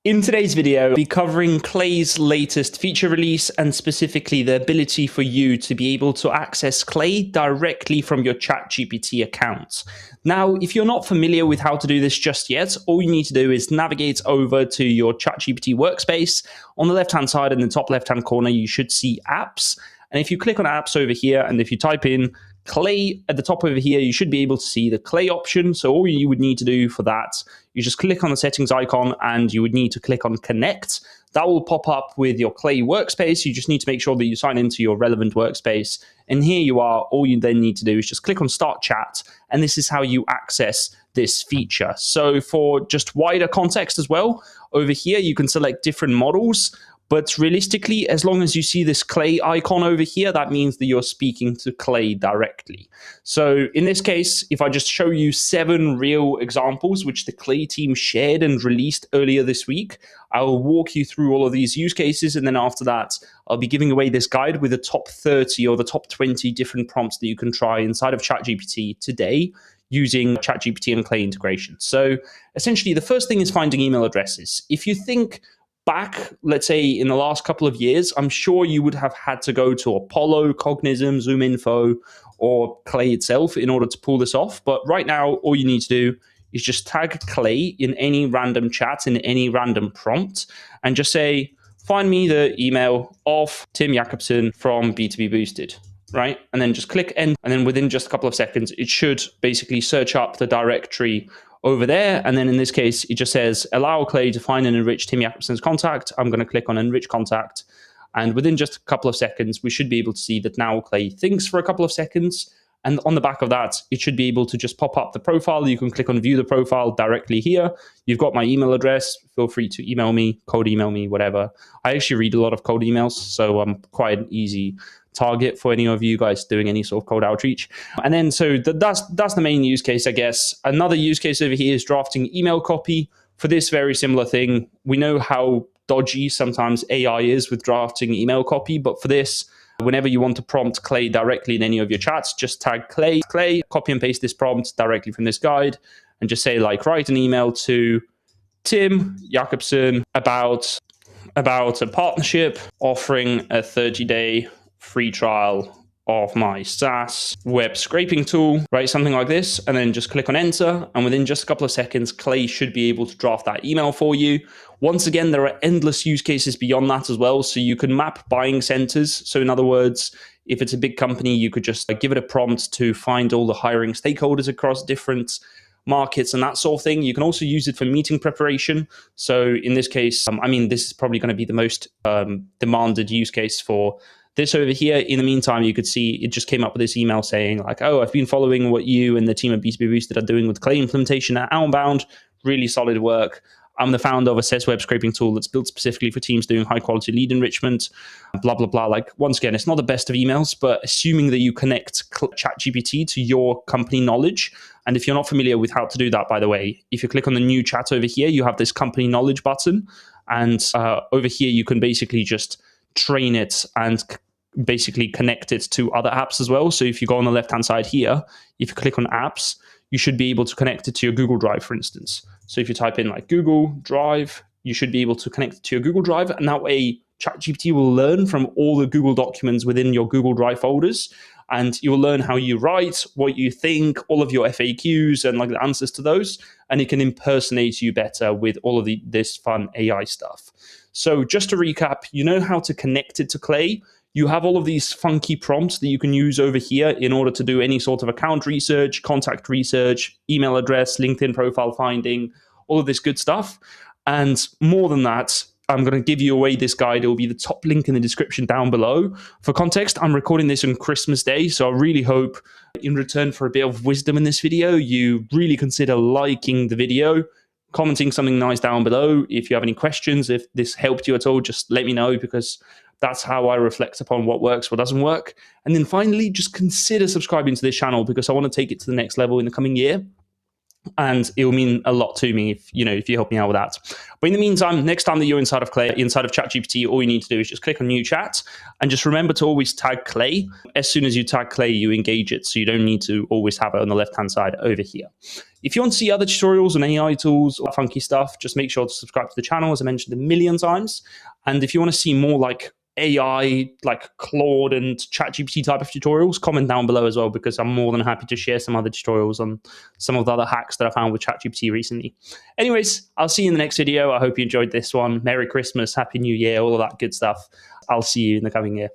In today's video, I'll be covering Clay's latest feature release and specifically the ability for you to be able to access Clay directly from your ChatGPT account. Now, if you're not familiar with how to do this just yet, all you need to do is navigate over to your ChatGPT workspace. On the left-hand side in the top left-hand corner, you should see apps. And if you click on apps over here, and if you type in Clay at the top over here, you should be able to see the Clay option. So all you would need to do for that, you just click on the settings icon and you would need to click on connect. That will pop up with your Clay workspace. You just need to make sure that you sign into your relevant workspace. And here you are. All you then need to do is just click on start chat. And this is how you access this feature. So for just wider context as well, over here, you can select different models. But realistically, as long as you see this Clay icon over here, that means that you're speaking to Clay directly. So in this case, if I just show you 7 real examples, which the Clay team shared and released earlier this week, I will walk you through all of these use cases. And then after that, I'll be giving away this guide with the top 30 or the top 20 different prompts that you can try inside of ChatGPT today using ChatGPT and Clay integration. So essentially, the first thing is finding email addresses. If you think back, let's say in the last couple of years, I'm sure you would have had to go to Apollo, Cognism, ZoomInfo, or Clay itself in order to pull this off. But right now, all you need to do is just tag Clay in any random chat, in any random prompt, and just say, find me the email of Tim Jakobsen from B2B Boosted, right? And then just click end. And then within just a couple of seconds, it should basically search up the directory over there. And then in this case, it just says, allow Clay to find and enrich Tim Jakobsen's contact. I'm going to click on enrich contact. And within just a couple of seconds, we should be able to see that now Clay thinks for a couple of seconds. And on the back of that, it should be able to just pop up the profile. You can click on view the profile directly here. You've got my email address. Feel free to email me, cold email me, whatever. I actually read a lot of cold emails, so I'm quite an easy target for any of you guys doing any sort of cold outreach. And then so that's the main use case, I guess. Another use case over here is drafting email copy. For this very similar thing, we know how dodgy sometimes AI is with drafting email copy, but for this, whenever you want to prompt Clay directly in any of your chats, just tag Clay, copy and paste this prompt directly from this guide, and just say like, write an email to Tim Jakobsen about a partnership offering a 30-day free trial of my SaaS web scraping tool, right? Something like this, and then just click on enter. And within just a couple of seconds, Clay should be able to draft that email for you. Once again, there are endless use cases beyond that as well. So you can map buying centers. So in other words, if it's a big company, you could just give it a prompt to find all the hiring stakeholders across different markets and that sort of thing. You can also use it for meeting preparation. So in this case, this is probably going to be the most demanded use case for this over here. In the meantime, you could see it just came up with this email saying like, oh, I've been following what you and the team at B2B Boosted are doing with Clay implementation at Outbound. Really solid work. I'm the founder of a SES web scraping tool that's built specifically for teams doing high quality lead enrichment, blah, blah, blah. Like, once again, it's not the best of emails, but assuming that you connect ChatGPT to your company knowledge. And if you're not familiar with how to do that, by the way, if you click on the new chat over here, you have this company knowledge button. And over here, you can basically just train it and basically connect it to other apps as well. So if you go on the left-hand side here, if you click on apps, you should be able to connect it to your Google Drive, for instance. So if you type in like Google Drive, you should be able to connect it to your Google Drive. And that way, ChatGPT will learn from all the Google documents within your Google Drive folders. And you will learn how you write, what you think, all of your FAQs and like the answers to those. And it can impersonate you better with all of this fun AI stuff. So just to recap, you know how to connect it to Clay. You have all of these funky prompts that you can use over here in order to do any sort of account research, contact research, email address, LinkedIn profile finding, all of this good stuff. And more than that, I'm going to give you away this guide. It will be the top link in the description down below. For context, I'm recording this on Christmas Day, so I really hope in return for a bit of wisdom in this video, you really consider liking the video, commenting something nice down below. If you have any questions, if this helped you at all, just let me know, because that's how I reflect upon what works, what doesn't work. And then finally, just consider subscribing to this channel, because I want to take it to the next level in the coming year. and it will mean a lot to me if you help me out with that. But in the meantime, next time that you're inside of ChatGPT, all you need to do is just click on new chat and just remember to always tag Clay. As soon as you tag Clay, you engage it, so you don't need to always have it on the left hand side over here. If you want to see other tutorials on AI tools or funky stuff, just make sure to subscribe to the channel, as I mentioned a million times. And if you want to see more like AI, like Claude and ChatGPT type of tutorials, comment down below as well, because I'm more than happy to share some other tutorials on some of the other hacks that I found with ChatGPT recently. Anyways, I'll see you in the next video. I hope you enjoyed this one. Merry Christmas, Happy New Year, all of that good stuff. I'll see you in the coming year.